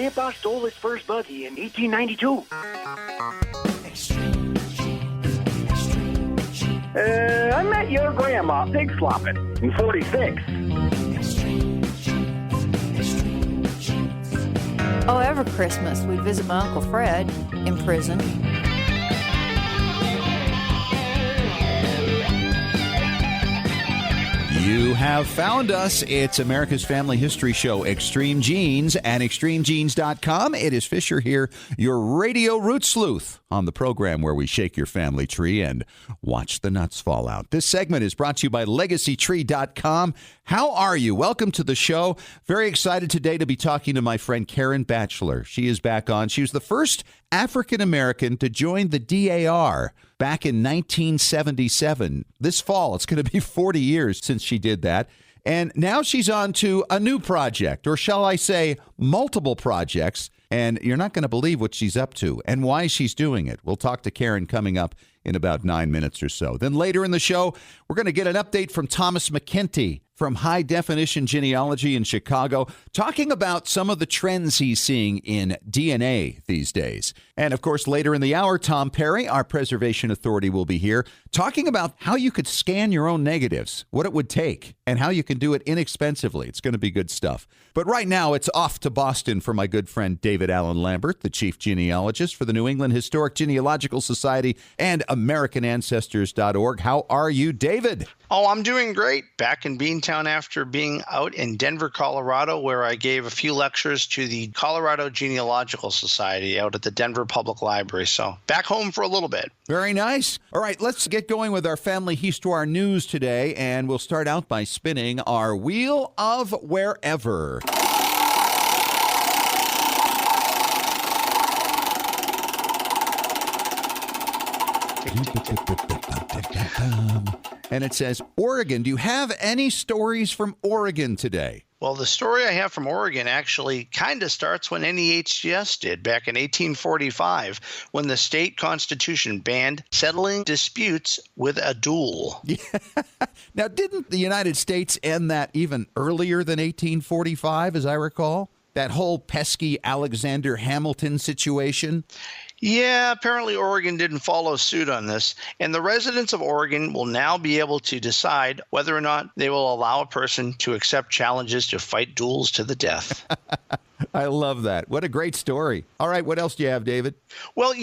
Grandpa stole his first buggy in 1892. I met your grandma pig slopping in 46. Oh, every Christmas we'd visit my Uncle Fred in prison. You have found us. It's America's Family History Show, Extreme Genes, and extremegenes.com. It is Fisher here, your radio root sleuth, on the program where we shake your family tree and watch the nuts fall out. This segment is brought to you by legacytree.com. How are you? Welcome to the show. Very excited today to be talking to my friend Karen Batchelor. She is back on. She was the first African-American to join the DAR back in 1977. This fall, it's going to be 40 years since she did that. And now she's on to a new project, or shall I say multiple projects. And you're not going to believe what she's up to and why she's doing it. We'll talk to Karen coming up in about 9 minutes or so. Then later in the show, we're going to get an update from Thomas McKenty from High Definition Genealogy in Chicago, talking about some of the trends he's seeing in DNA these days. And of course, later in the hour, Tom Perry, our preservation authority, will be here talking about how you could scan your own negatives, what it would take, and how you can do it inexpensively. It's going to be good stuff. But right now, it's off to Boston for my good friend David Allen Lambert, the chief genealogist for the New England Historic Genealogical Society and AmericanAncestors.org. How are you, David? Oh, I'm doing great. Back in Beantown after being out in Denver, Colorado, where I gave a few lectures to the Colorado Genealogical Society out at the Denver Public Library. So back home for a little bit. Very nice. All right, let's get going with our family Histoire news today, and we'll start out by spinning our Wheel of Wherever. And it says, Oregon. Do you have any stories from Oregon today? Well, the story I have from Oregon actually kind of starts when NEHGS did back in 1845, when the state constitution banned settling disputes with a duel. Yeah. Now, didn't the United States end that even earlier than 1845, as I recall? That whole pesky Alexander Hamilton situation? Yeah, apparently Oregon didn't follow suit on this, and the residents of Oregon will now be able to decide whether or not they will allow a person to accept challenges to fight duels to the death. I love that. What a great story. All right, what else do you have, David? Well,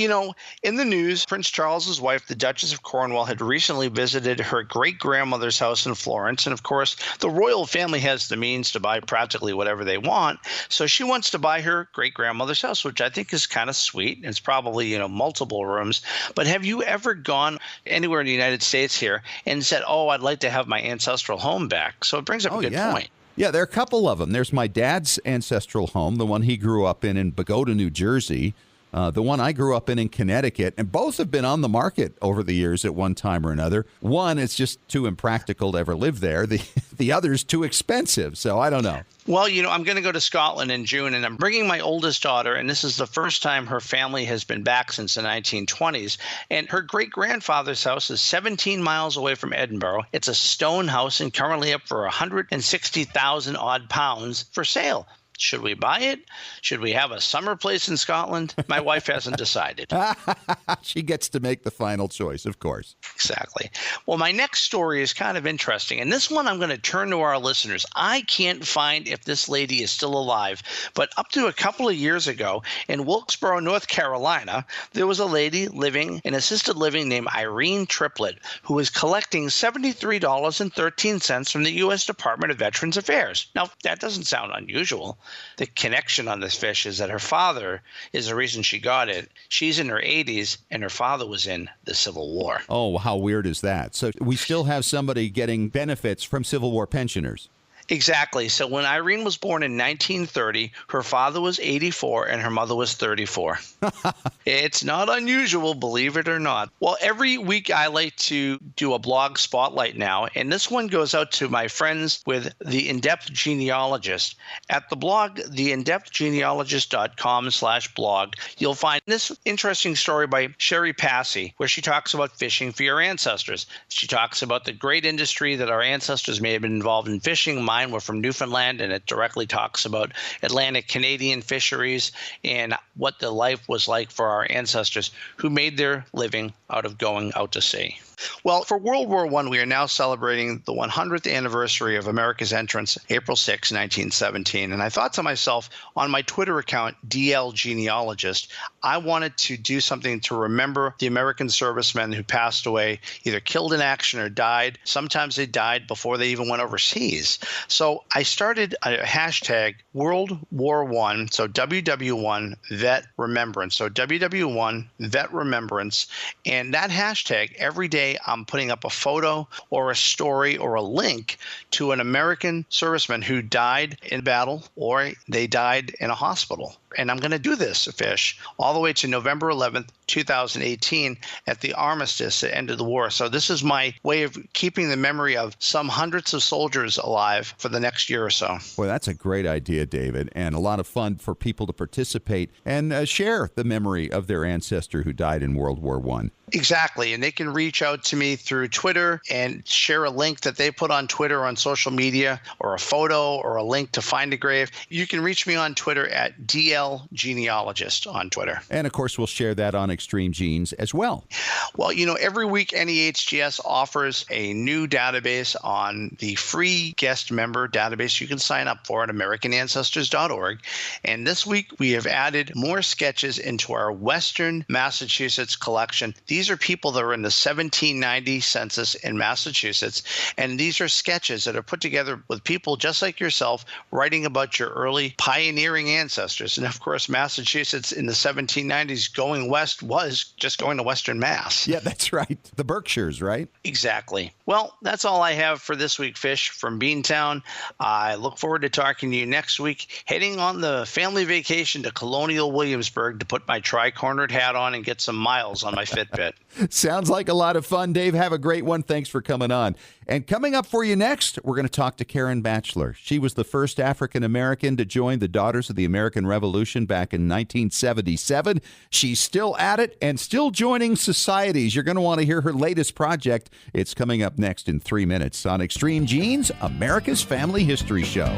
in the news, Prince Charles's wife, the Duchess of Cornwall, had recently visited her great-grandmother's house in Florence. And of course, the royal family has the means to buy practically whatever they want. So she wants to buy her great-grandmother's house, which I think is kind of sweet. It's probably, multiple rooms. But have you ever gone anywhere in the United States here and said, oh, I'd like to have my ancestral home back? So it brings up a good point. Yeah, there are a couple of them. There's my dad's ancestral home, the one he grew up in Bogota, New Jersey, the one I grew up in Connecticut, and both have been on the market over the years at one time or another. One, it's just too impractical to ever live there. The other's too expensive, so I don't know. Well, I'm going to go to Scotland in June, and I'm bringing my oldest daughter, and this is the first time her family has been back since the 1920s. And her great-grandfather's house is 17 miles away from Edinburgh. It's a stone house and currently up for 160,000 odd pounds for sale. Should we buy it? Should we have a summer place in Scotland? My wife hasn't decided. She gets to make the final choice, of course. Exactly. Well, my next story is kind of interesting. And this one I'm going to turn to our listeners. I can't find if this lady is still alive. But up to a couple of years ago in Wilkesboro, North Carolina, there was a lady living in assisted living named Irene Triplett, who was collecting $73.13 from the U.S. Department of Veterans Affairs. Now, that doesn't sound unusual. The connection on this fish is that her father is the reason she got it. She's in her 80s, and her father was in the Civil War. Oh, how weird is that? So we still have somebody getting benefits from Civil War pensioners. Exactly. So when Irene was born in 1930, her father was 84 and her mother was 34. It's not unusual, believe it or not. Well, every week I like to do a blog spotlight now, and this one goes out to my friends with the In-Depth Genealogist. At the blog, theinDepthGenealogist.com/blog, you'll find this interesting story by Sherry Passy, where she talks about fishing for your ancestors. She talks about the great industry that our ancestors may have been involved in fishing, mining, mine were from Newfoundland, and it directly talks about Atlantic Canadian fisheries and what the life was like for our ancestors who made their living out of going out to sea. Well, for World War I, we are now celebrating the 100th anniversary of America's entrance, April 6, 1917. And I thought to myself, on my Twitter account, DL Genealogist, I wanted to do something to remember the American servicemen who passed away, either killed in action or died. Sometimes they died before they even went overseas. So I started a hashtag World War I, so WW1 Vet Remembrance. So WW1 Vet Remembrance. And that hashtag, every day I'm putting up a photo or a story or a link to an American serviceman who died in battle or they died in a hospital. And I'm going to do this, Fish, all the way to November 11th, 2018 at the armistice at the end of the war. So this is my way of keeping the memory of some hundreds of soldiers alive for the next year or so. Well, that's a great idea, David, and a lot of fun for people to participate and share the memory of their ancestor who died in World War I. Exactly. And they can reach out to me through Twitter and share a link that they put on Twitter on social media, or a photo or a link to find a grave. You can reach me on Twitter at DL Genealogist on Twitter. And of course, we'll share that on Extreme Genes as well. Well, every week NEHGS offers a new database on the free guest member database you can sign up for at AmericanAncestors.org. And this week we have added more sketches into our Western Massachusetts collection. These are people that are in the 1790 census in Massachusetts, and these are sketches that are put together with people just like yourself writing about your early pioneering ancestors. And of course, Massachusetts in the 1790s going west was just going to Western Mass. Yeah, that's right. The Berkshires, right? Exactly. Well, that's all I have for this week, Fish, from Beantown. I look forward to talking to you next week, heading on the family vacation to Colonial Williamsburg to put my tri-cornered hat on and get some miles on my Fitbit. Sounds like a lot of fun, Dave. Have a great one. Thanks for coming on. And coming up for you next, we're going to talk to Karen Batchelor. She was the first African-American to join the Daughters of the American Revolution back in 1977. She's still at it and still joining societies. You're going to want to hear her latest project. It's coming up next in 3 minutes on Extreme Genes, America's Family History Show.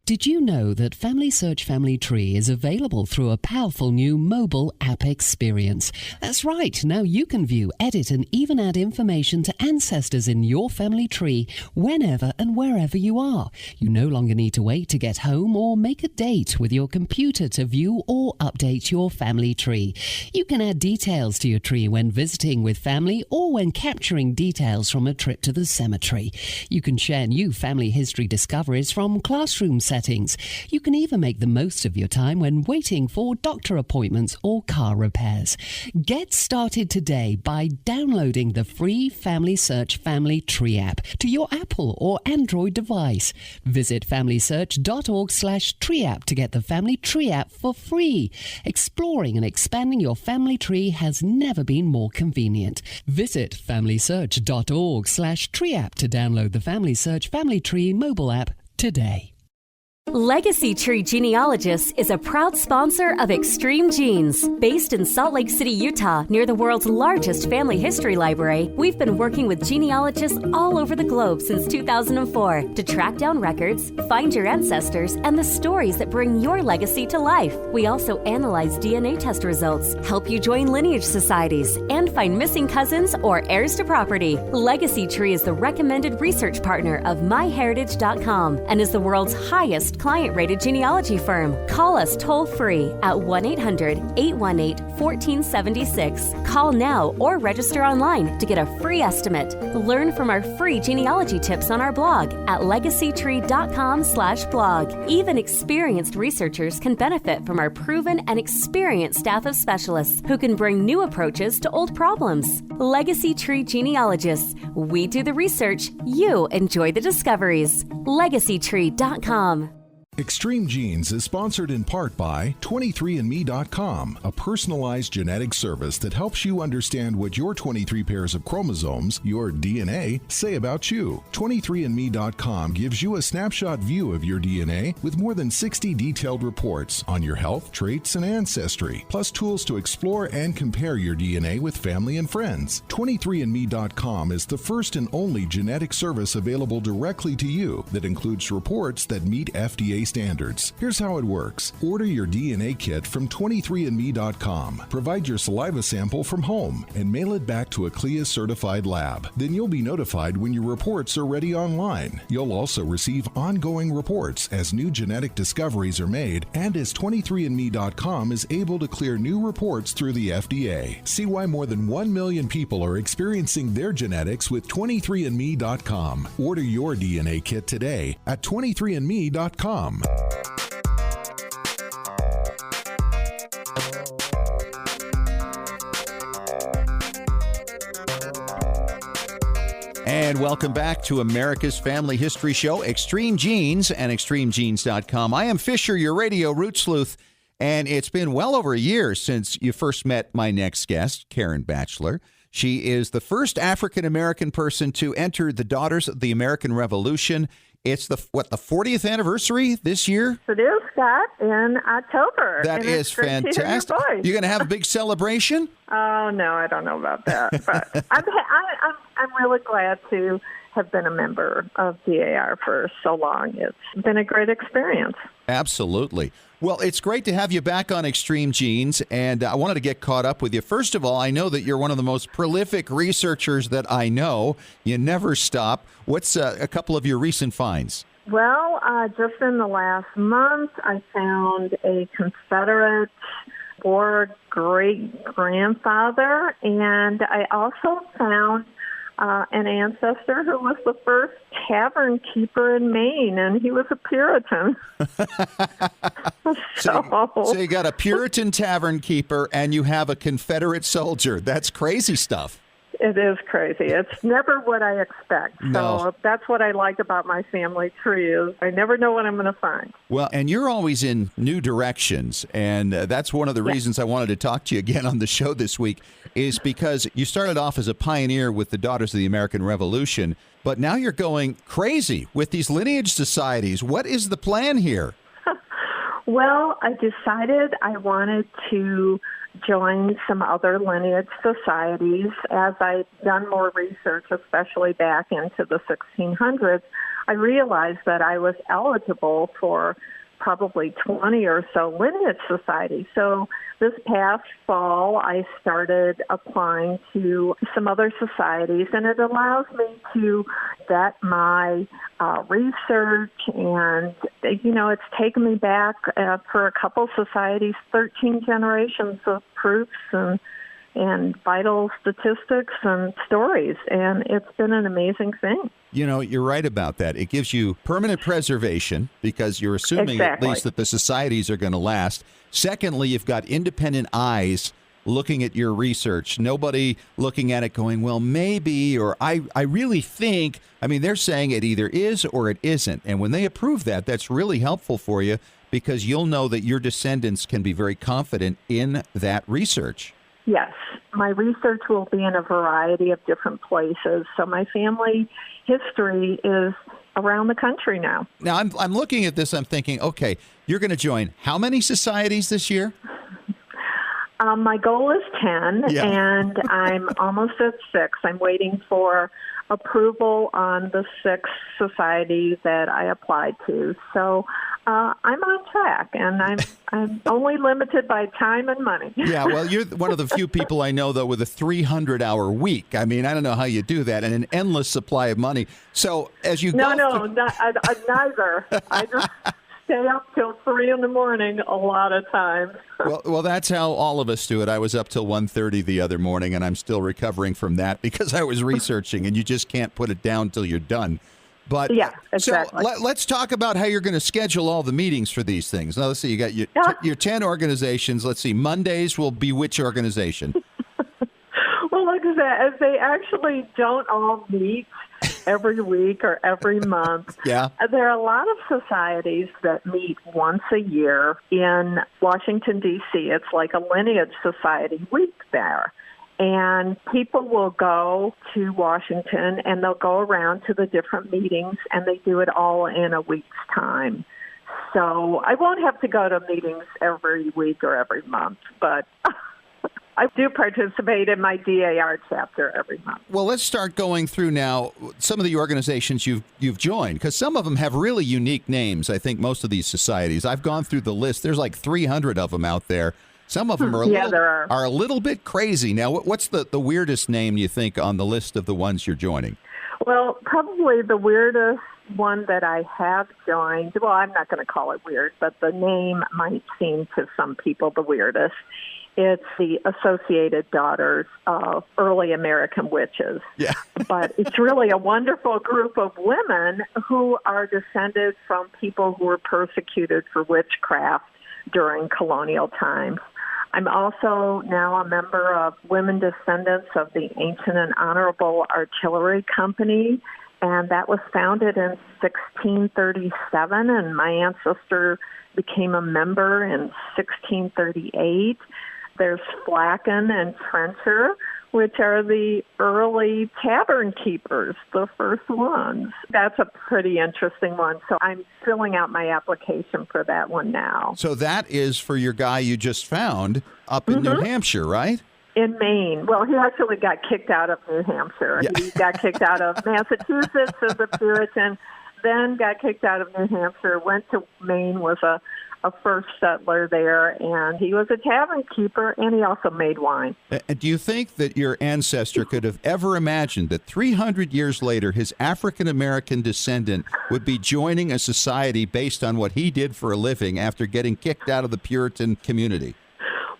Did you know that Family Search Family Tree is available through a powerful new mobile app experience? That's right. Now you can view, edit, and even add information to ancestors in your family tree whenever and wherever you are. You no longer need to wait to get home or make a date with your computer to view or update your family tree. You can add details to your tree when visiting with family or when capturing details from a trip to the cemetery. You can share new family history discoveries from classroom settings. You can even make the most of your time when waiting for doctor appointments or car repairs. Get started today by downloading the free Family Search Family Tree app to your Apple or Android device. Visit familysearch.org/tree app to get the Family Tree app for free. Exploring and expanding your family tree has never been more convenient. Visit familysearch.org/tree app to download the Family Search Family Tree mobile app today. Legacy Tree Genealogist is a proud sponsor of Extreme Genes. Based in Salt Lake City, Utah, near the world's largest family history library, we've been working with genealogists all over the globe since 2004 to track down records, find your ancestors, and the stories that bring your legacy to life. We also analyze DNA test results, help you join lineage societies, and find missing cousins or heirs to property. Legacy Tree is the recommended research partner of MyHeritage.com and is the world's highest client-rated genealogy firm. Call us toll-free at 1-800-818-1476. Call now or register online to get a free estimate. Learn from our free genealogy tips on our blog at legacytree.com/blog. Even experienced researchers can benefit from our proven and experienced staff of specialists who can bring new approaches to old problems. Legacy Tree Genealogists. We do the research. You enjoy the discoveries. legacytree.com. Extreme Genes is sponsored in part by 23andme.com, a personalized genetic service that helps you understand what your 23 pairs of chromosomes, your DNA, say about you. 23andme.com gives you a snapshot view of your DNA with more than 60 detailed reports on your health, traits, and ancestry, plus tools to explore and compare your DNA with family and friends. 23andme.com is the first and only genetic service available directly to you that includes reports that meet FDA standards. Here's how it works. Order your DNA kit from 23andme.com. Provide your saliva sample from home and mail it back to a CLIA-certified lab. Then you'll be notified when your reports are ready online. You'll also receive ongoing reports as new genetic discoveries are made and as 23andme.com is able to clear new reports through the FDA. See why more than 1 million people are experiencing their genetics with 23andme.com. Order your DNA kit today at 23andme.com. And welcome back to America's Family History Show, Extreme Genes and extremegenes.com. I am Fisher, your radio root sleuth, and it's been well over a year since you first met my next guest, Karen Batchelor. She is the first African-American person to enter the Daughters of the American Revolution. It's the 40th anniversary this year? It is, Scott, in October. That is fantastic. You're going to have a big celebration? Oh, no, I don't know about that. But I'm really glad to have been a member of DAR for so long. It's been a great experience. Absolutely. Well, it's great to have you back on Extreme Genes, and I wanted to get caught up with you. First of all, I know that you're one of the most prolific researchers that I know. You never stop. What's a couple of your recent finds? Well, just in the last month, I found a Confederate war great-grandfather, and I also found an ancestor who was the first tavern keeper in Maine, and he was a Puritan. So you got a Puritan tavern keeper, and you have a Confederate soldier. That's crazy stuff. It is crazy. It's never what I expect. No. So that's what I like about my family tree is I never know what I'm going to find. Well, and you're always in new directions, and that's one of the reasons I wanted to talk to you again on the show this week is because you started off as a pioneer with the Daughters of the American Revolution, but now you're going crazy with these lineage societies. What is the plan here? Well, I decided I wanted to join some other lineage societies. As I've done more research, especially back into the 1600s, I realized that I was eligible for probably 20 or so lineage societies. So this past fall, I started applying to some other societies, and it allows me to vet my research. And, it's taken me back for a couple societies, 13 generations of proofs and vital statistics and stories, and it's been an amazing thing. You're right about that. It gives you permanent preservation because you're assuming at least that the societies are going to last. Secondly, you've got independent eyes looking at your research. Nobody looking at it going, well, maybe, or I really think. I mean, they're saying it either is or it isn't. And when they approve that, that's really helpful for you because you'll know that your descendants can be very confident in that research. Yes, my research will be in a variety of different places. So my family history is around the country now. Now, I'm looking at this, I'm thinking, okay, you're going to join how many societies this year? My goal is 10, and I'm almost at 6. I'm waiting for approval on the 6th society that I applied to. So I'm on track, and I'm only limited by time and money. Yeah, well, you're one of the few people I know, though, with a 300-hour week. I mean, I don't know how you do that, and an endless supply of money. So as you neither. I just stay up till 3 in the morning a lot of times. Well, that's how all of us do it. I was up till 1:30 the other morning, and I'm still recovering from that because I was researching, and you just can't put it down till you're done. But yeah, exactly. So let's talk about how you're going to schedule all the meetings for these things. Now, let's see. You got your 10 organizations. Let's see. Mondays will be which organization? Well, like I said, they actually don't all meet every week or every month. Yeah. There are a lot of societies that meet once a year in Washington, D.C. It's like a Lineage Society week there. And people will go to Washington and they'll go around to the different meetings, and they do it all in a week's time. So I won't have to go to meetings every week or every month, but I do participate in my DAR chapter every month. Well, let's start going through now some of the organizations you've joined, because some of them have really unique names. I think most of these societies, I've gone through the list. There's like 300 of them out there. Some of them are a little bit crazy. Now, what's the weirdest name you think on the list of the ones you're joining? Well, probably the weirdest one that I have joined, well, I'm not going to call it weird, but the name might seem to some people the weirdest. It's the Associated Daughters of Early American Witches. Yeah. But it's really a wonderful group of women who are descended from people who were persecuted for witchcraft during colonial times. I'm also now a member of women descendants of the Ancient and Honorable Artillery Company, and that was founded in 1637, and my ancestor became a member in 1638. There's Flacken and Trencher, which are the early tavern keepers, the first ones. That's a pretty interesting one. So I'm filling out my application for that one now. So that is for your guy you just found up in New Hampshire, right? In Maine. Well, he actually got kicked out of New Hampshire. Yeah. He got kicked out of Massachusetts as a Puritan, then got kicked out of New Hampshire, went to Maine, was a first settler there, and he was a tavern keeper, and he also made wine. Do you think that your ancestor could have ever imagined that 300 years later his African-American descendant would be joining a society based on what he did for a living after getting kicked out of the Puritan community?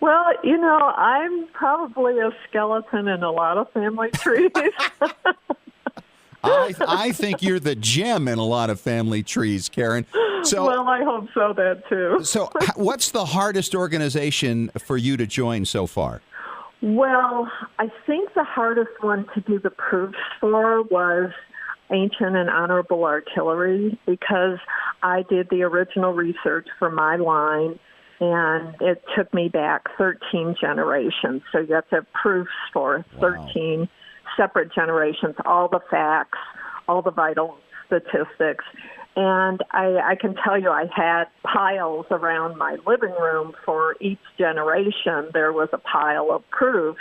Well, you know, I'm probably a skeleton in a lot of family trees. I think you're the gem in a lot of family trees, Karen. So, well, I hope so, that too. So what's the hardest organization for you to join so far? Well, I think the hardest one to do the proofs for was Ancient and Honorable Artillery, because I did the original research for my line, and it took me back 13 generations. So you have to have proofs for 13 separate generations, all the facts, all the vital statistics. And I can tell you, I had piles around my living room for each generation. There was a pile of proofs,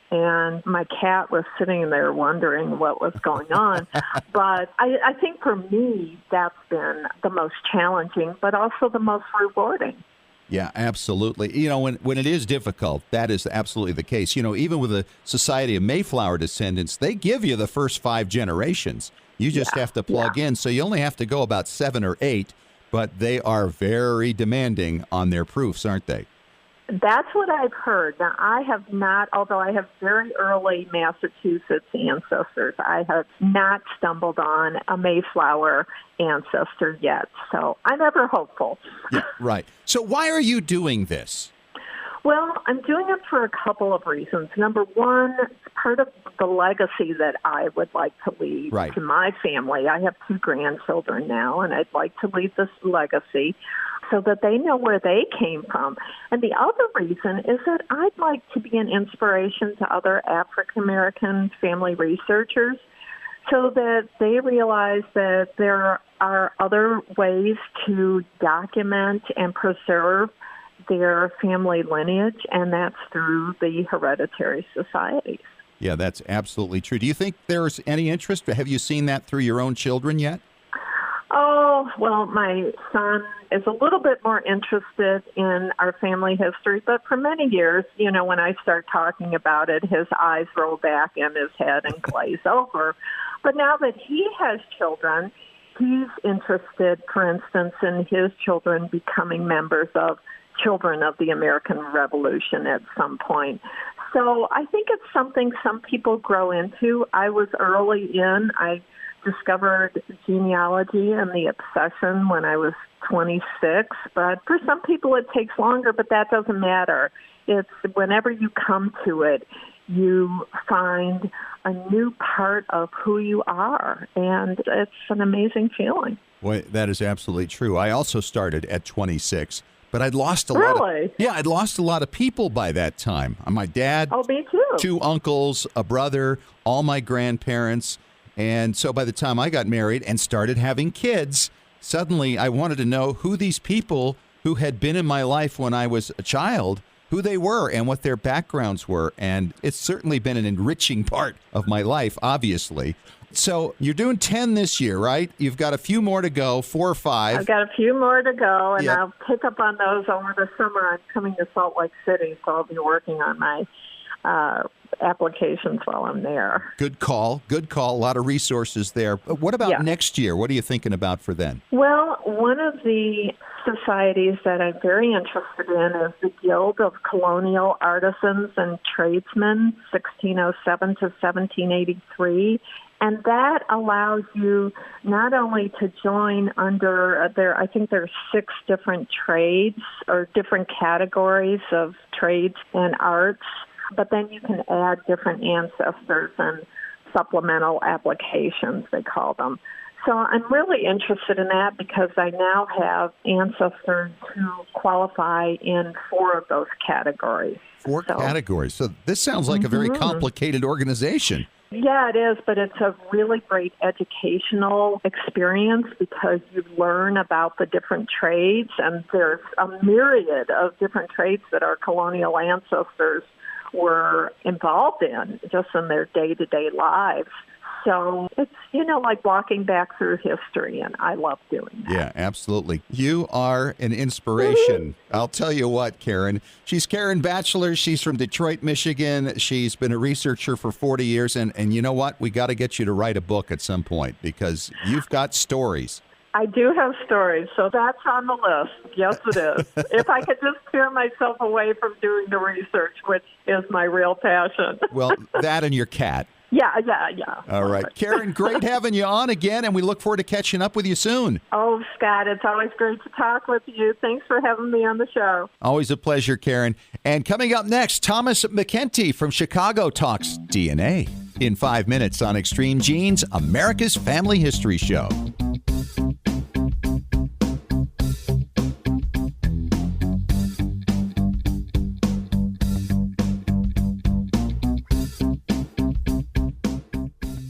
and my cat was sitting there wondering what was going on. But I think for me, that's been the most challenging, but also the most rewarding. Yeah, absolutely. You know, when it is difficult, that is absolutely the case. You know, even with the Society of Mayflower descendants, they give you the first 5 generations. You just have to plug in. So you only have to go about 7 or 8, but they are very demanding on their proofs, aren't they? That's what I've heard. Now, I have not, although I have very early Massachusetts ancestors, I have not stumbled on a Mayflower ancestor yet. So I'm ever hopeful. Yeah, right. So why are you doing this? Well, I'm doing it for a couple of reasons. Number one, it's part of the legacy that I would like to leave to my family. I have 2 grandchildren now, and I'd like to leave this legacy so that they know where they came from. And the other reason is that I'd like to be an inspiration to other African-American family researchers so that they realize that there are other ways to document and preserve their family lineage, and that's through the hereditary societies. Yeah, that's absolutely true. Do you think there's any interest? Have you seen that through your own children yet? Oh, well, my son is a little bit more interested in our family history, but for many years, you know, when I start talking about it, his eyes roll back in his head and glaze over. But now that he has children, he's interested, for instance, in his children becoming members of Children of the American Revolution at some point. So I think it's something some people grow into. I was early in. I discovered genealogy and the obsession when I was 26. But for some people it takes longer, but that doesn't matter. It's whenever you come to it, you find a new part of who you are, and it's an amazing feeling. Boy, that is absolutely true. I also started at 26, but I'd lost a Really? I'd lost a lot of people by that time. My dad, Oh, me too. 2 uncles, a brother, all my grandparents. And so by the time I got married and started having kids, suddenly I wanted to know who these people who had been in my life when I was a child, who they were and what their backgrounds were. And it's certainly been an enriching part of my life, obviously. So you're doing 10 this year, right? You've got a few more to go, 4 or 5. I've got a few more to go, and Yep. I'll pick up on those over the summer. I'm coming to Salt Lake City, so I'll be working on my applications while I'm there. Good call. Good call. A lot of resources there. But what about next year? What are you thinking about for then? Well, one of the societies that I'm very interested in is the Guild of Colonial Artisans and Tradesmen, 1607 to 1783. And that allows you not only to join under I think there's 6 different trades or different categories of trades and arts, but then you can add different ancestors and supplemental applications, they call them. So I'm really interested in that because I now have ancestors who qualify in 4 of those categories. 4 categories. So this sounds like a very complicated organization. Yeah, it is, but it's a really great educational experience because you learn about the different trades, and there's a myriad of different trades that our colonial ancestors were involved in just in their day-to-day lives. So it's, like walking back through history, and I love doing that. Yeah, absolutely. You are an inspiration. I'll tell you what, Karen. She's Karen Batchelor. She's from Detroit, Michigan. She's been a researcher for 40 years. And you know what? We got to get you to write a book at some point because you've got stories. I do have stories, so that's on the list. Yes, it is. If I could just tear myself away from doing the research, which is my real passion. Well, that and your cat. Yeah. All right. Karen, great having you on again, and we look forward to catching up with you soon. Oh, Scott, it's always great to talk with you. Thanks for having me on the show. Always a pleasure, Karen. And coming up next, Thomas McKenty from Chicago talks DNA in 5 minutes on Extreme Genes, America's Family History Show.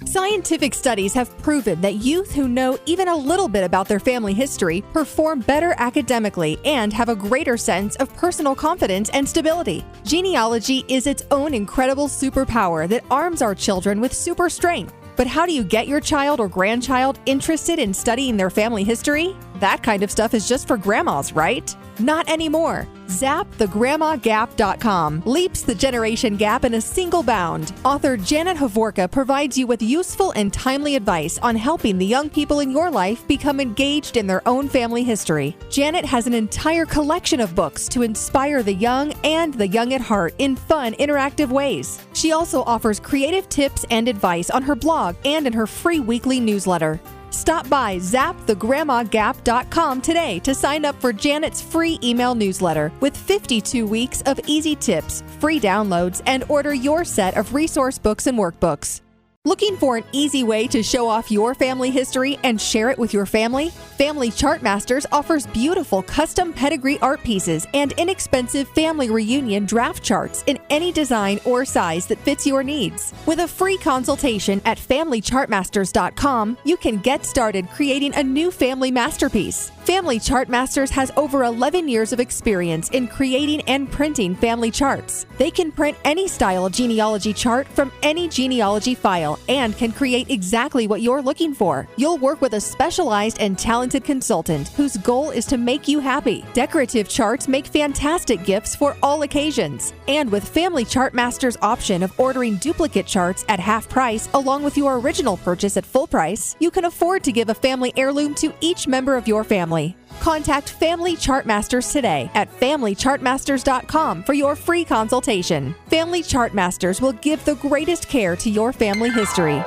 Scientific studies have proven that youth who know even a little bit about their family history perform better academically and have a greater sense of personal confidence and stability. Genealogy is its own incredible superpower that arms our children with super strength. But how do you get your child or grandchild interested in studying their family history? That kind of stuff is just for grandmas, right? Not anymore. ZapTheGrandmaGap.com leaps the generation gap in a single bound. Author Janet Hovorka provides you with useful and timely advice on helping the young people in your life become engaged in their own family history. Janet has an entire collection of books to inspire the young and the young at heart in fun, interactive ways. She also offers creative tips and advice on her blog and in her free weekly newsletter. Stop by ZapTheGrandmaGap.com today to sign up for Janet's free email newsletter with 52 weeks of easy tips, free downloads, and order your set of resource books and workbooks. Looking for an easy way to show off your family history and share it with your family? Family Chartmasters offers beautiful custom pedigree art pieces and inexpensive family reunion draft charts in any design or size that fits your needs. With a free consultation at FamilyChartmasters.com, you can get started creating a new family masterpiece. Family Chartmasters has over 11 years of experience in creating and printing family charts. They can print any style of genealogy chart from any genealogy file and can create exactly what you're looking for. You'll work with a specialized and talented consultant whose goal is to make you happy. Decorative charts make fantastic gifts for all occasions. And with Family Chartmasters' option of ordering duplicate charts at half price along with your original purchase at full price, you can afford to give a family heirloom to each member of your family. Contact Family Chartmasters today at FamilyChartmasters.com for your free consultation. Family Chartmasters will give the greatest care to your family history.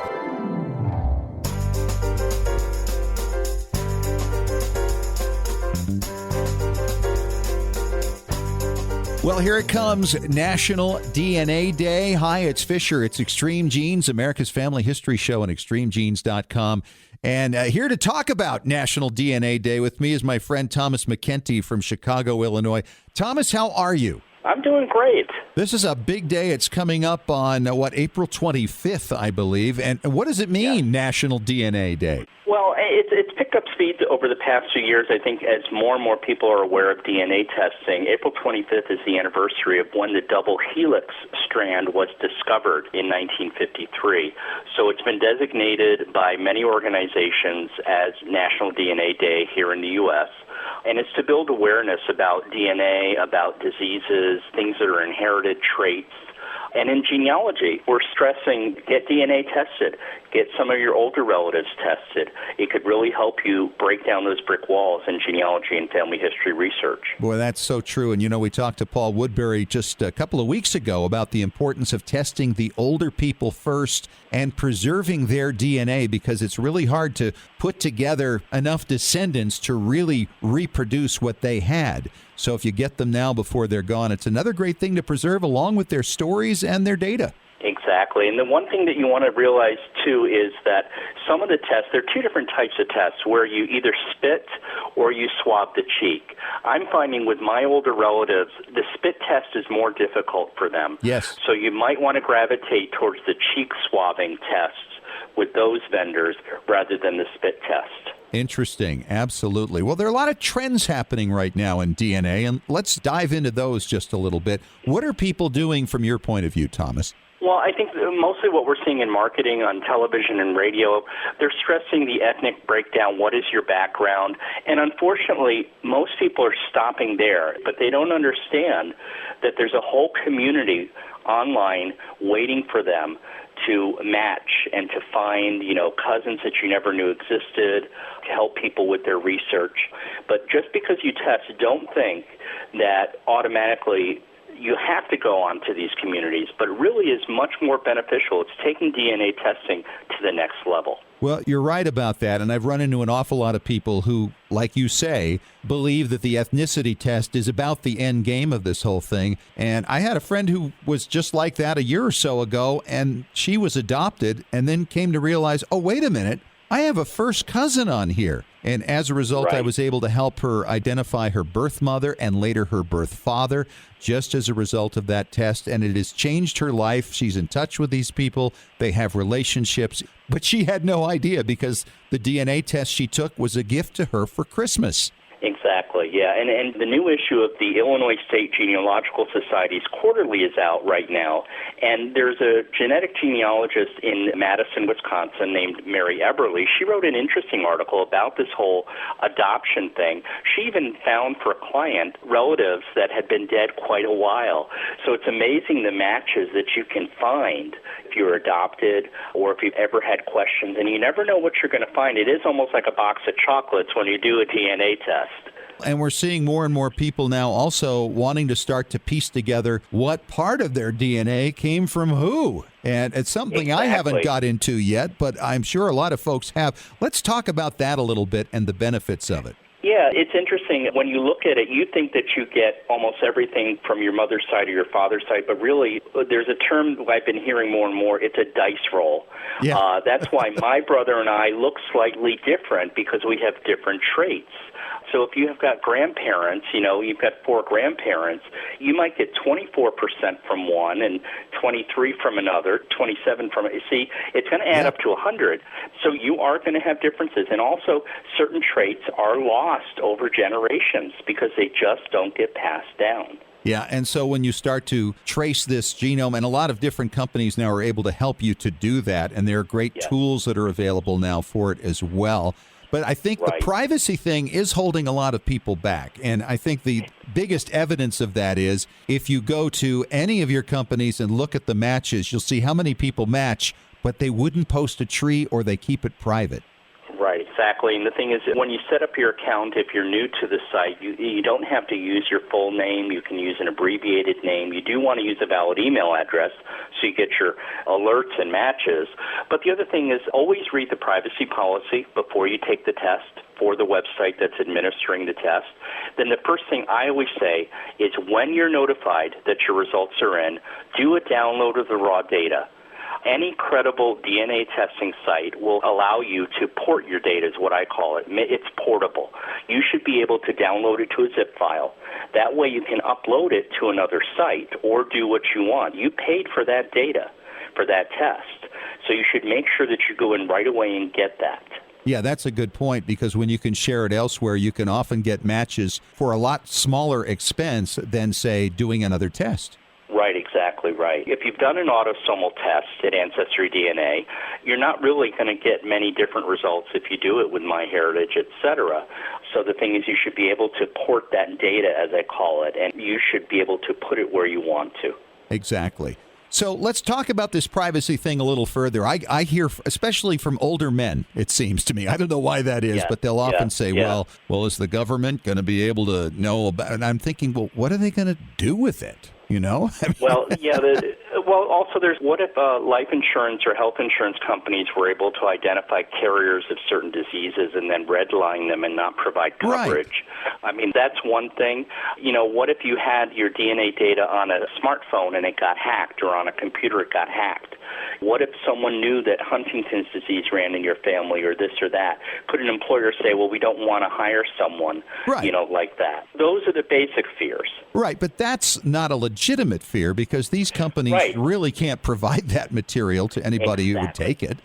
Well, here it comes, National DNA Day. Hi, it's Fisher. It's Extreme Genes, America's Family History Show on extremegenes.com. And here to talk about National DNA Day with me is my friend Thomas McKenty from Chicago, Illinois. Thomas, how are you? I'm doing great. This is a big day. It's coming up on, April 25th, I believe. And what does it mean, National DNA Day? Well, it's picked up speed over the past few years, I think, as more and more people are aware of DNA testing. April 25th is the anniversary of when the double helix strand was discovered in 1953. So it's been designated by many organizations as National DNA Day here in the U.S., and it's to build awareness about DNA, about diseases, things that are inherited, traits. And in genealogy, we're stressing get DNA tested, get some of your older relatives tested. It could really help you break down those brick walls in genealogy and family history research. Boy, that's so true. And, we talked to Paul Woodbury just a couple of weeks ago about the importance of testing the older people first and preserving their DNA, because it's really hard to put together enough descendants to really reproduce what they had. So if you get them now before they're gone, it's another great thing to preserve along with their stories and their data. Exactly. And the one thing that you want to realize, too, is that some of the tests, there are two different types of tests where you either spit or you swab the cheek. I'm finding with my older relatives, the spit test is more difficult for them. Yes. So you might want to gravitate towards the cheek swabbing tests with those vendors rather than the spit test. Interesting. Absolutely. Well, there are a lot of trends happening right now in DNA, and let's dive into those just a little bit. What are people doing from your point of view, Thomas? Well, I think mostly what we're seeing in marketing on television and radio, they're stressing the ethnic breakdown, what is your background, and unfortunately, most people are stopping there, but they don't understand that there's a whole community online waiting for them to match and to find, cousins that you never knew existed, to help people with their research. But just because you test, don't think that automatically you have to go on to these communities, but it really is much more beneficial. It's taking DNA testing to the next level. Well, you're right about that, and I've run into an awful lot of people who, like you say, believe that the ethnicity test is about the end game of this whole thing. And I had a friend who was just like that a year or so ago, and she was adopted and then came to realize, oh, wait a minute, I have a first cousin on here. And as a result, I was able to help her identify her birth mother and later her birth father just as a result of that test. And it has changed her life. She's in touch with these people. They have relationships. But she had no idea because the DNA test she took was a gift to her for Christmas. Exactly, yeah. And the new issue of the Illinois State Genealogical Society's quarterly is out right now. And there's a genetic genealogist in Madison, Wisconsin named Mary Eberly. She wrote an interesting article about this whole adoption thing. She even found for a client relatives that had been dead quite a while. So it's amazing the matches that you can find if you're adopted or if you've ever had questions. And you never know what you're going to find. It is almost like a box of chocolates when you do a DNA test. And we're seeing more and more people now also wanting to start to piece together what part of their DNA came from who. And it's something I haven't got into yet, but I'm sure a lot of folks have. Let's talk about that a little bit and the benefits of it. Yeah, it's interesting. When you look at it, you think that you get almost everything from your mother's side or your father's side, but really there's a term I've been hearing more and more. It's a dice roll. Yeah. That's why my brother and I look slightly different because we have different traits. So if you have got grandparents, you've got 4 grandparents, you might get 24% from one and 23 from another, 27 from it. See, it's going to add up to 100. So you are going to have differences. And also, certain traits are lost over generations because they just don't get passed down. Yeah, and so when you start to trace this genome, and a lot of different companies now are able to help you to do that, and there are great tools that are available now for it as well. But I think the privacy thing is holding a lot of people back. And I think the biggest evidence of that is if you go to any of your companies and look at the matches, you'll see how many people match, but they wouldn't post a tree or they keep it private. Right. exactly. And the thing is, when you set up your account, if you're new to the site, you don't have to use your full name. You can use an abbreviated name. You do want to use a valid email address so you get your alerts and matches. But the other thing is always read the privacy policy before you take the test for the website that's administering the test. Then the first thing I always say is when you're notified that your results are in, do a download of the raw data. Any credible DNA testing site will allow you to port your data, is what I call it. It's portable. You should be able to download it to a zip file. That way you can upload it to another site or do what you want. You paid for that data, for that test. So you should make sure that you go in right away and get that. Yeah, that's a good point, because when you can share it elsewhere, you can often get matches for a lot smaller expense than, say, doing another test. Right, exactly right. If you've done an autosomal test at Ancestry DNA, you're not really going to get many different results if you do it with MyHeritage, etc. So the thing is, you should be able to port that data, as I call it, and you should be able to put it where you want to. Exactly. So let's talk about this privacy thing a little further. I hear, especially from older men, it seems to me. I don't know why that is, but they'll often say, well, is the government going to be able to know about it? And I'm thinking, well, what are they going to do with it? You know? Well, yeah. Also, there's what if life insurance or health insurance companies were able to identify carriers of certain diseases and then redline them and not provide coverage? Right. I mean, that's one thing. You know, what if you had your DNA data on a smartphone and it got hacked, or on a computer it got hacked? What if someone knew that Huntington's disease ran in your family, or this or that? Could an employer say, well, we don't want to hire someone, like that? Those are the basic fears. Right, but that's not a legitimate fear, because these companies really can't provide that material to anybody who would take it.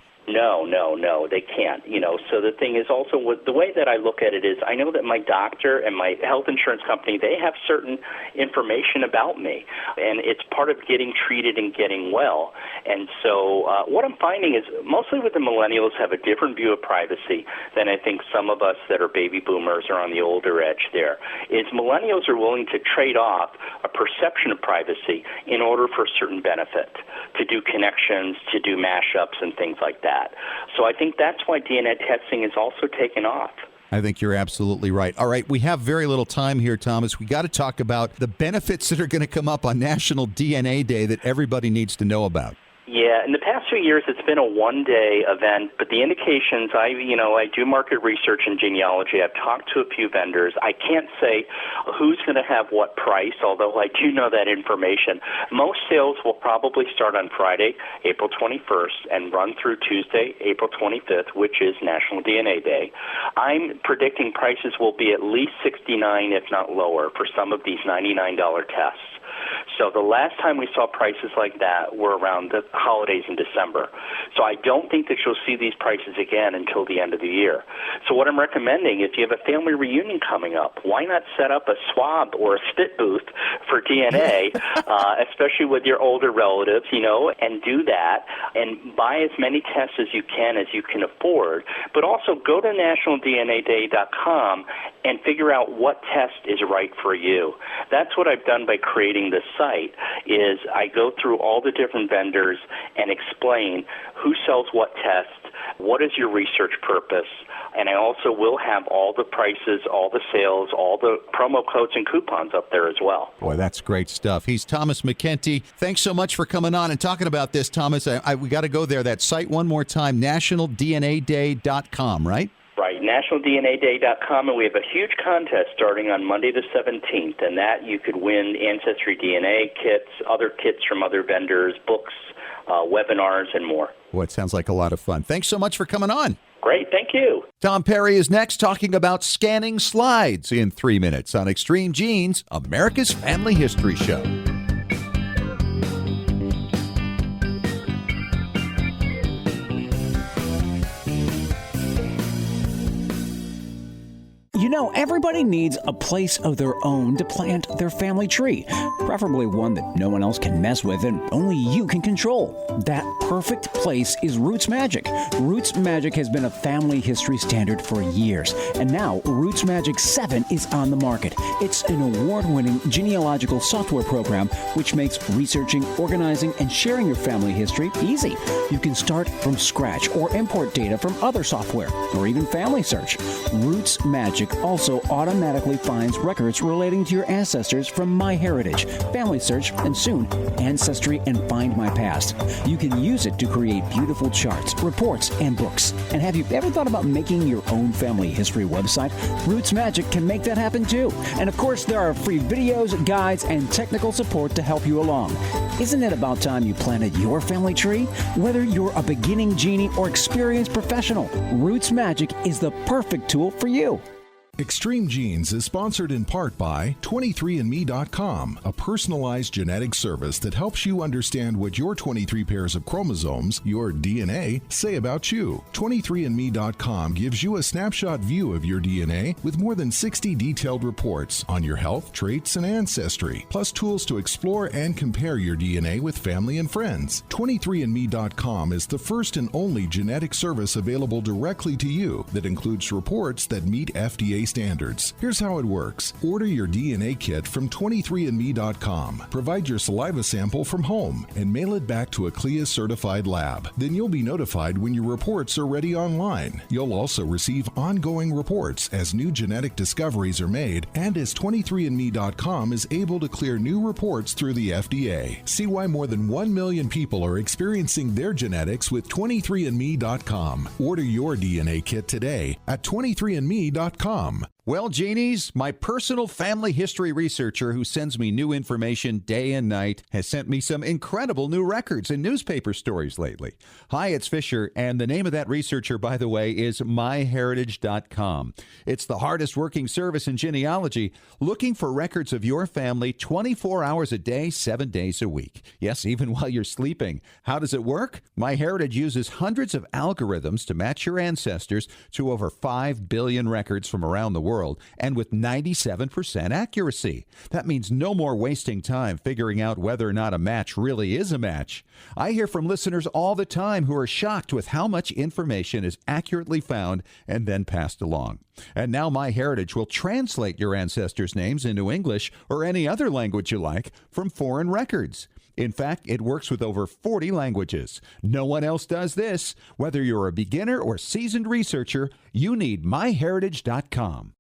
No, they can't. So the thing is also, the way that I look at it is, I know that my doctor and my health insurance company, they have certain information about me, and it's part of getting treated and getting well. And so what I'm finding is, mostly with the millennials, have a different view of privacy than I think some of us that are baby boomers are on the older edge there, is millennials are willing to trade off a perception of privacy in order for a certain benefit, to do connections, to do mashups and things like that. So I think that's why DNA testing is also taken off. I think you're absolutely right. All right, we have very little time here, Thomas. We got to talk about the benefits that are going to come up on National DNA Day that everybody needs to know about. Yeah, in the past few years, it's been a one-day event, but the indications, I do market research in genealogy. I've talked to a few vendors. I can't say who's going to have what price, although I do know that information. Most sales will probably start on Friday, April 21st, and run through Tuesday, April 25th, which is National DNA Day. I'm predicting prices will be at least $69, if not lower, for some of these $99 tests. So the last time we saw prices like that were around the holidays in December. So I don't think that you'll see these prices again until the end of the year. So what I'm recommending, if you have a family reunion coming up, why not set up a swab or a spit booth for DNA, especially with your older relatives, and do that, and buy as many tests as you can afford. But also go to nationaldnaday.com and figure out what test is right for you. That's what I've done by creating this site, is I go through all the different vendors and explain who sells what test, what is your research purpose, and I also will have all the prices, all the sales, all the promo codes and coupons up there as well. Boy, that's great stuff. He's Thomas McKenty. Thanks so much for coming on and talking about this, Thomas. We got to go there. That site one more time, nationaldnaday.com, right? Right, nationaldnaday.com, and we have a huge contest starting on Monday the 17th, and that you could win Ancestry DNA kits, other kits from other vendors, books, webinars, and more. Boy, it sounds like a lot of fun. Thanks so much for coming on. Great, thank you. Tom Perry is next, talking about scanning slides in 3 minutes on Extreme Genes, America's Family History Show. everybody needs a place of their own to plant their family tree, preferably one that no one else can mess with and only you can control. That perfect place is Roots Magic. Roots Magic has been a family history standard for years, and now Roots Magic 7 is on the market. It's an award-winning genealogical software program which makes researching, organizing, and sharing your family history easy. You can start from scratch or import data from other software, or even Family Search. Roots Magic also automatically finds records relating to your ancestors from MyHeritage, Family Search, and soon Ancestry and Find My Past. You can use it to create beautiful charts, reports, and books. And have you ever thought about making your own family history website? Roots Magic can make that happen too. And of course, there are free videos, guides, and technical support to help you along. Isn't it about time you planted your family tree? Whether you're a beginning genie or experienced professional, Roots Magic is the perfect tool for you. Extreme Genes is sponsored in part by 23andme.com, a personalized genetic service that helps you understand what your 23 pairs of chromosomes, your DNA, say about you. 23andme.com gives you a snapshot view of your DNA with more than 60 detailed reports on your health, traits, and ancestry, plus tools to explore and compare your DNA with family and friends. 23andme.com is the first and only genetic service available directly to you that includes reports that meet FDA standards. Here's how it works. Order your DNA kit from 23andme.com. Provide your saliva sample from home and mail it back to a CLIA-certified lab. Then you'll be notified when your reports are ready online. You'll also receive ongoing reports as new genetic discoveries are made and as 23andme.com is able to clear new reports through the FDA. See why more than 1 million people are experiencing their genetics with 23andme.com. Order your DNA kit today at 23andme.com. Well, genies, my personal family history researcher who sends me new information day and night has sent me some incredible new records and newspaper stories lately. Hi, it's Fisher, and the name of that researcher, by the way, is myheritage.com. It's the hardest working service in genealogy, looking for records of your family 24 hours a day, 7 days a week. Yes, even while you're sleeping. How does it work? MyHeritage uses hundreds of algorithms to match your ancestors to over 5 billion records from around the world, and with 97% accuracy. That means no more wasting time figuring out whether or not a match really is a match. I hear from listeners all the time who are shocked with how much information is accurately found and then passed along. And now MyHeritage will translate your ancestors' names into English or any other language you like from foreign records. In fact, it works with over 40 languages. No one else does this. Whether you're a beginner or seasoned researcher, you need myheritage.com.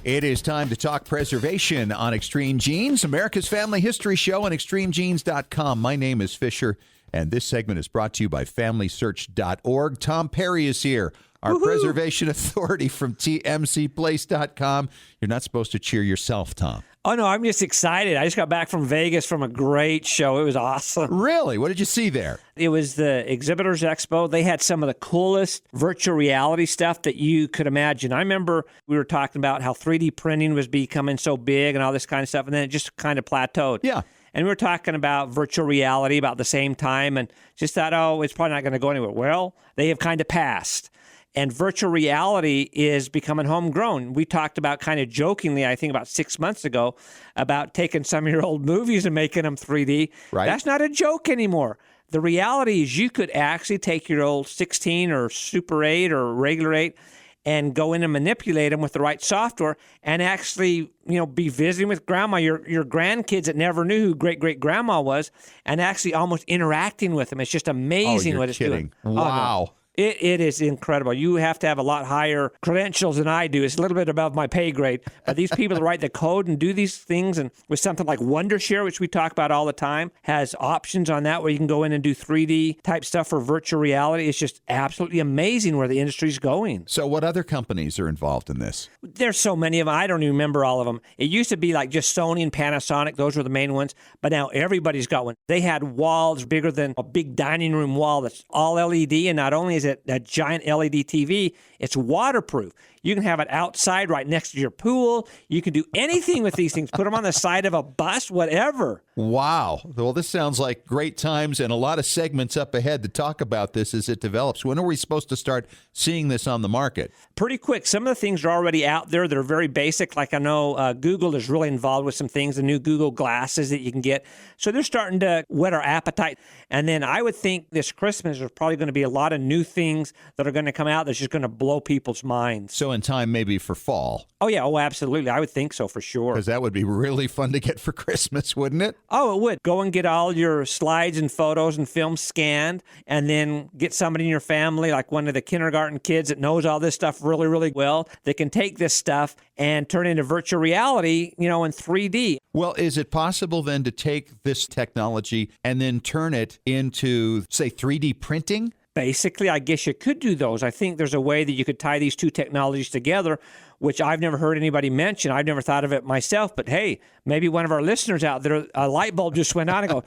It is time to talk preservation on Extreme Genes, America's Family History Show on extremegenes.com. My name is Fisher, and this segment is brought to you by FamilySearch.org. Tom Perry is here, our preservation authority from tmcplace.com. You're not supposed to cheer yourself, Tom. Oh, no, I'm just excited. I just got back from Vegas from a great show. It was awesome. Really? What did you see there? It was the Exhibitors Expo. They had some of the coolest virtual reality stuff that you could imagine. I remember we were talking about how 3D printing was becoming so big and all this kind of stuff, and then it just kind of plateaued. Yeah. And we were talking about virtual reality about the same time and just thought, oh, it's probably not going to go anywhere. Well, they have kind of passed. And virtual reality is becoming homegrown. We talked about kind of jokingly, I think about 6 months ago, about taking some of your old movies and making them 3D. Right. That's not a joke anymore. The reality is you could actually take your old 16 or Super 8 or regular 8 and go in and manipulate them with the right software and actually, be visiting with grandma, your grandkids that never knew who great-great-grandma was, and actually almost interacting with them. It's just amazing what it's doing. Wow. Oh, no. It is incredible. You have to have a lot higher credentials than I do. It's a little bit above my pay grade. But these people that write the code and do these things, and with something like Wondershare, which we talk about all the time, has options on that where you can go in and do 3D type stuff for virtual reality. It's just absolutely amazing where the industry's going. So what other companies are involved in this? There's so many of them. I don't even remember all of them. It used to be like just Sony and Panasonic. Those were the main ones. But now everybody's got one. They had walls bigger than a big dining room wall that's all LED. And not only is it a giant LED TV. It's waterproof. You can have it outside right next to your pool. You can do anything with these things. Put them on the side of a bus, whatever. Wow. Well, this sounds like great times and a lot of segments up ahead to talk about this as it develops. When are we supposed to start seeing this on the market? Pretty quick. Some of the things are already out there. They're very basic. Like I know Google is really involved with some things, the new Google glasses that you can get. So they're starting to whet our appetite. And then I would think this Christmas there's probably going to be a lot of new things that are going to come out that's just going to blow people's minds. So in time maybe for fall. Oh, yeah. Oh, absolutely. I would think so for sure. Because that would be really fun to get for Christmas, wouldn't it? Oh, it would. Go and get all your slides and photos and films scanned, and then get somebody in your family, like one of the kindergarten kids that knows all this stuff really, really well, that can take this stuff and turn it into virtual reality, in 3D. Well, is it possible then to take this technology and then turn it into, say, 3D printing? Basically, I guess you could do those. I think there's a way that you could tie these two technologies together, which I've never heard anybody mention. I've never thought of it myself, but hey, maybe one of our listeners out there, a light bulb just went on and go,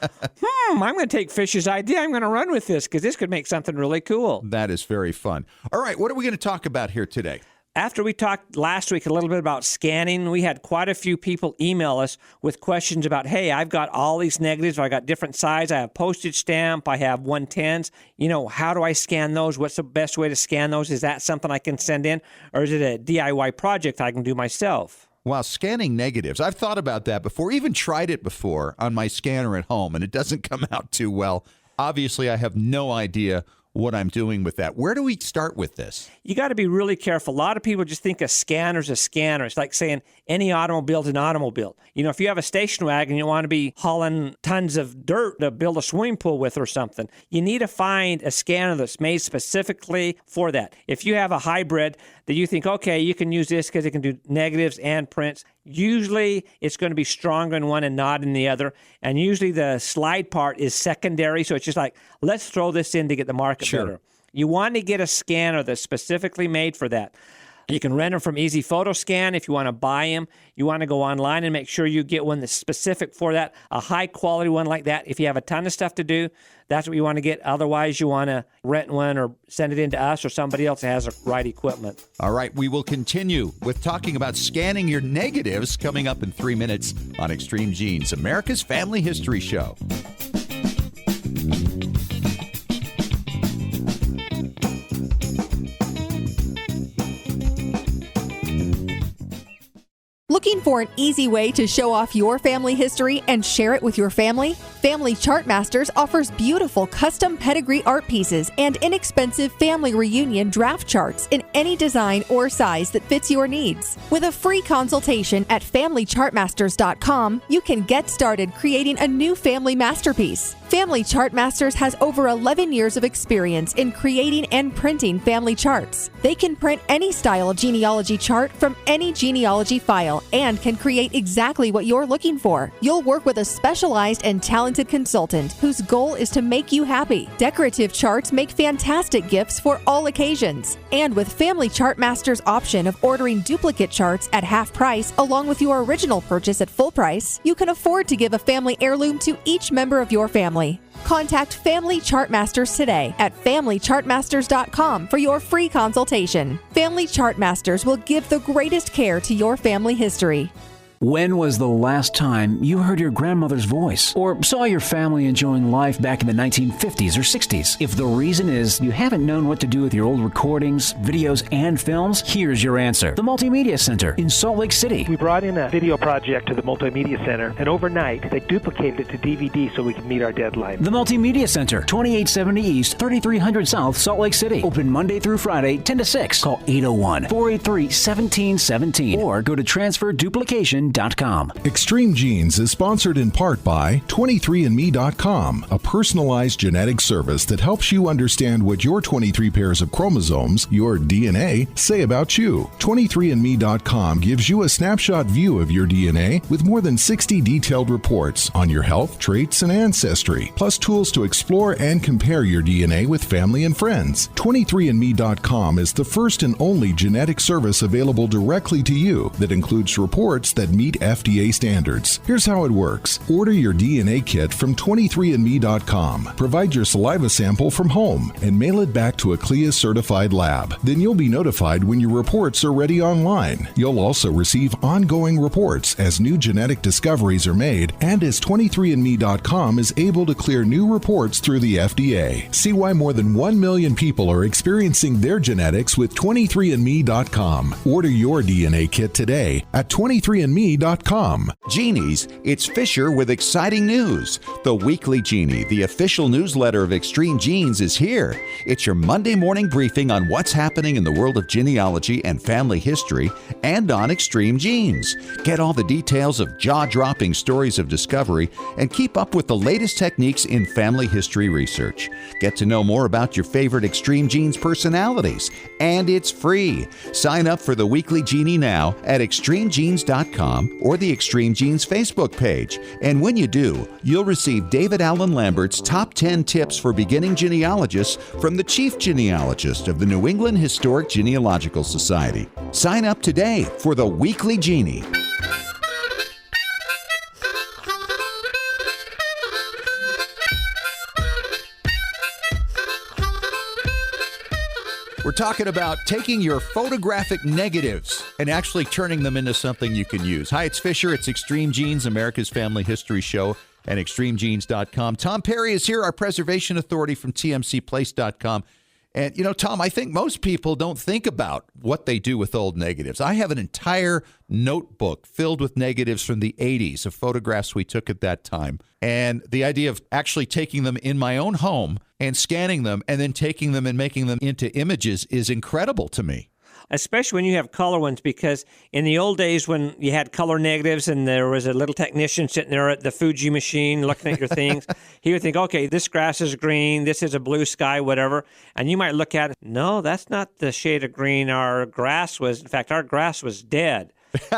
I'm going to take Fish's idea. I'm going to run with this because this could make something really cool. That is very fun. All right, what are we going to talk about here today? After we talked last week a little bit about scanning, we had quite a few people email us with questions about, hey, I've got all these negatives. I got different size. I have postage stamp. I have 110s. How do I scan those? What's the best way to scan those? Is that something I can send in? Or is it a DIY project I can do myself? Wow, scanning negatives. I've thought about that before, even tried it before on my scanner at home, and it doesn't come out too well. Obviously, I have no idea what I'm doing with that. Where do we start with this? You got to be really careful. A lot of people just think a scanner's a scanner. It's like saying any automobile's an automobile. If you have a station wagon, you want to be hauling tons of dirt to build a swimming pool with or something. You need to find a scanner that's made specifically for that. If you have a hybrid that you think, okay, you can use this because it can do negatives and prints, usually it's going to be stronger in one and not in the other. And usually the slide part is secondary. So it's just like, let's throw this in to get the market better. You want to get a scanner that's specifically made for that. You can rent them from Easy Photo Scan if you want to buy them. You want to go online and make sure you get one that's specific for that, a high-quality one like that. If you have a ton of stuff to do, that's what you want to get. Otherwise, you want to rent one or send it in to us or somebody else that has the right equipment. All right, we will continue with talking about scanning your negatives coming up in 3 minutes on Extreme Genes, America's Family History Show. Looking for an easy way to show off your family history and share it with your family? Family Chartmasters offers beautiful custom pedigree art pieces and inexpensive family reunion draft charts in any design or size that fits your needs. With a free consultation at FamilyChartmasters.com, you can get started creating a new family masterpiece. Family Chartmasters has over 11 years of experience in creating and printing family charts. They can print any style genealogy chart from any genealogy file and can create exactly what you're looking for. You'll work with a specialized and talented consultant whose goal is to make you happy. Decorative charts make fantastic gifts for all occasions. And with Family Chartmasters' option of ordering duplicate charts at half price along with your original purchase at full price, you can afford to give a family heirloom to each member of your family. Contact Family Chartmasters today at FamilyChartmasters.com for your free consultation. Family Chartmasters will give the greatest care to your family history. When was the last time you heard your grandmother's voice or saw your family enjoying life back in the 1950s or 60s? If the reason is you haven't known what to do with your old recordings, videos, and films, here's your answer. The Multimedia Center in Salt Lake City. We brought in a video project to the Multimedia Center, and overnight they duplicated it to DVD so we could meet our deadline. The Multimedia Center, 2870 East, 3300 South, Salt Lake City. Open Monday through Friday, 10 to 6. Call 801-483-1717 or go to transferduplication.com. Extreme Genes is sponsored in part by 23andme.com, a personalized genetic service that helps you understand what your 23 pairs of chromosomes, your DNA, say about you. 23andme.com gives you a snapshot view of your DNA with more than 60 detailed reports on your health, traits, and ancestry, plus tools to explore and compare your DNA with family and friends. 23andme.com is the first and only genetic service available directly to you that includes reports that meet FDA standards. Here's how it works. Order your DNA kit from 23andme.com. Provide your saliva sample from home and mail it back to a CLIA-certified lab. Then you'll be notified when your reports are ready online. You'll also receive ongoing reports as new genetic discoveries are made and as 23andme.com is able to clear new reports through the FDA. See why more than 1 million people are experiencing their genetics with 23andme.com. Order your DNA kit today at 23andme.com. Genies, it's Fisher with exciting news. The Weekly Genie, the official newsletter of Extreme Genes, is here. It's your Monday morning briefing on what's happening in the world of genealogy and family history and on Extreme Genes. Get all the details of jaw-dropping stories of discovery and keep up with the latest techniques in family history research. Get to know more about your favorite Extreme Genes personalities, and it's free. Sign up for the Weekly Genie now at extremegenes.com or the Extreme Genes Facebook page. And when you do, you'll receive David Allen Lambert's top 10 tips for beginning genealogists from the chief genealogist of the New England Historic Genealogical Society. Sign up today for the Weekly Genie. We're talking about taking your photographic negatives and actually turning them into something you can use. Hi, it's Fisher. It's Extreme Genes, America's Family History Show, and extremegenes.com. Tom Perry is here, our preservation authority from tmcplace.com. And, you know, Tom, I think most people don't think about what they do with old negatives. I have an entire notebook filled with negatives from the 80s of photographs we took at that time. And the idea of actually taking them in my own home and scanning them and then taking them and making them into images is incredible to me. Especially when you have color ones, because in the old days when you had color negatives and there was a little technician sitting there at the Fuji machine looking at your things, he would think, okay, this grass is green, this is a blue sky, whatever. And you might look at it, no, that's not the shade of green our grass was. In fact, our grass was dead.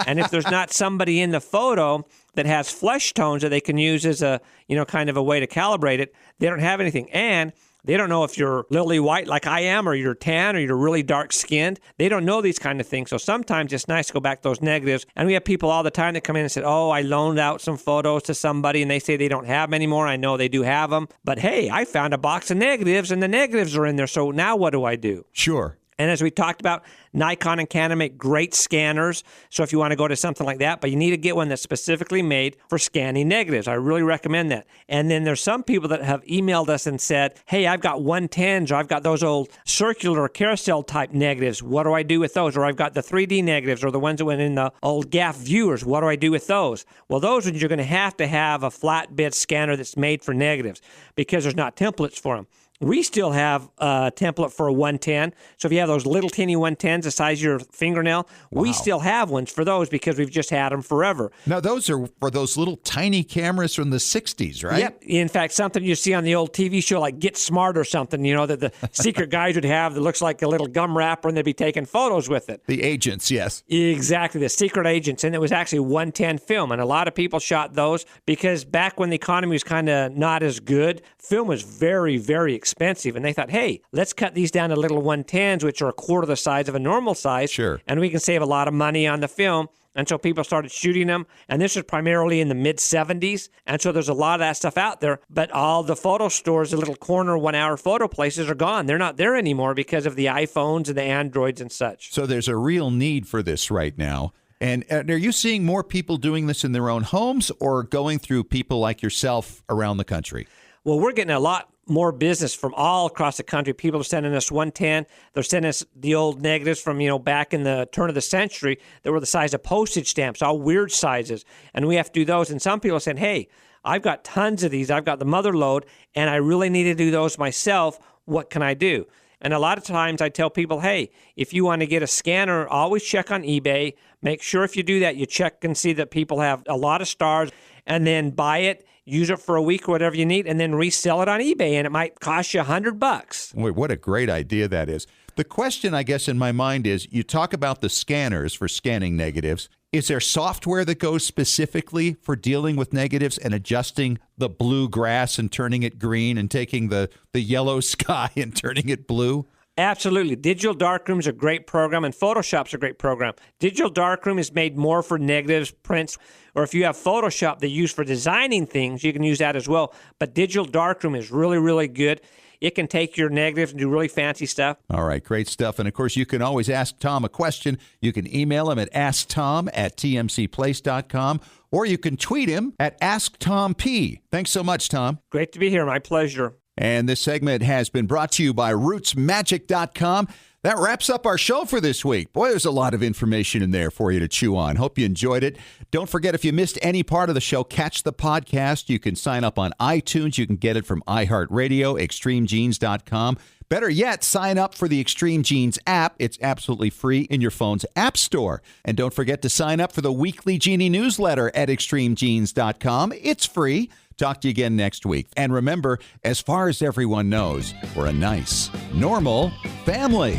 And if there's not somebody in the photo that has flesh tones that they can use as a, kind of a way to calibrate it, they don't have anything. And they don't know if you're lily white like I am, or you're tan, or you're really dark skinned. They don't know these kind of things. So sometimes it's nice to go back to those negatives. And we have people all the time that come in and say, oh, I loaned out some photos to somebody and they say they don't have them anymore. I know they do have them. But hey, I found a box of negatives and the negatives are in there. So now what do I do? Sure. And as we talked about, Nikon and Canon make great scanners. So if you want to go to something like that, but you need to get one that's specifically made for scanning negatives. I really recommend that. And then there's some people that have emailed us and said, hey, I've got 110s, or I've got those old circular carousel type negatives. What do I do with those? Or I've got the 3D negatives, or the ones that went in the old GAF viewers. What do I do with those? Well, those ones you're going to have a flatbed scanner that's made for negatives because there's not templates for them. We still have a template for a 110. So if you have those little teeny 110s the size of your fingernail, we still have ones for those because we've just had them forever. Now, those are for those little tiny cameras from the 60s, right? Yep. In fact, something you see on the old TV show like Get Smart or something, that the secret guys would have that looks like a little gum wrapper, and they'd be taking photos with it. The agents, yes. Exactly, the secret agents. And it was actually 110 film. And a lot of people shot those because back when the economy was kind of not as good, film was very, very expensive. And they thought, hey, let's cut these down to little 110s, which are a quarter the size of a normal size. Sure. And we can save a lot of money on the film. And so people started shooting them. And this was primarily in the mid-70s. And so there's a lot of that stuff out there. But all the photo stores, the little corner 1 hour photo places are gone. They're not there anymore because of the iPhones and the Androids and such. So there's a real need for this right now. And are you seeing more people doing this in their own homes or going through people like yourself around the country? Well, we're getting a lot more business from all across the country. People are sending us 110. They're sending us the old negatives from, back in the turn of the century that were the size of postage stamps, all weird sizes. And we have to do those. And some people are saying, hey, I've got tons of these. I've got the mother lode, and I really need to do those myself. What can I do? And a lot of times I tell people, hey, if you want to get a scanner, always check on eBay. Make sure if you do that, you check and see that people have a lot of stars, and then buy it, use it for a week or whatever you need, and then resell it on eBay, and it might cost you $100. Wait, what a great idea that is. The question, I guess, in my mind is, you talk about the scanners for scanning negatives. Is there software that goes specifically for dealing with negatives and adjusting the blue grass and turning it green and taking the yellow sky and turning it blue? Absolutely. Digital Darkroom is a great program, and Photoshop's a great program. Digital Darkroom is made more for negatives, prints, or if you have Photoshop they use for designing things, you can use that as well. But Digital Darkroom is really, really good. It can take your negatives and do really fancy stuff. All right, great stuff. And, of course, you can always ask Tom a question. You can email him at asktom@tmcplace.com, or you can tweet him at AskTomP. Thanks so much, Tom. Great to be here. My pleasure. And this segment has been brought to you by RootsMagic.com. That wraps up our show for this week. Boy, there's a lot of information in there for you to chew on. Hope you enjoyed it. Don't forget, if you missed any part of the show, catch the podcast. You can sign up on iTunes. You can get it from iHeartRadio, ExtremeGenes.com. Better yet, sign up for the Extreme Genes app. It's absolutely free in your phone's app store. And don't forget to sign up for the weekly Genie newsletter at ExtremeGenes.com. It's free. Talk to you again next week. And remember, as far as everyone knows, we're a nice, normal family.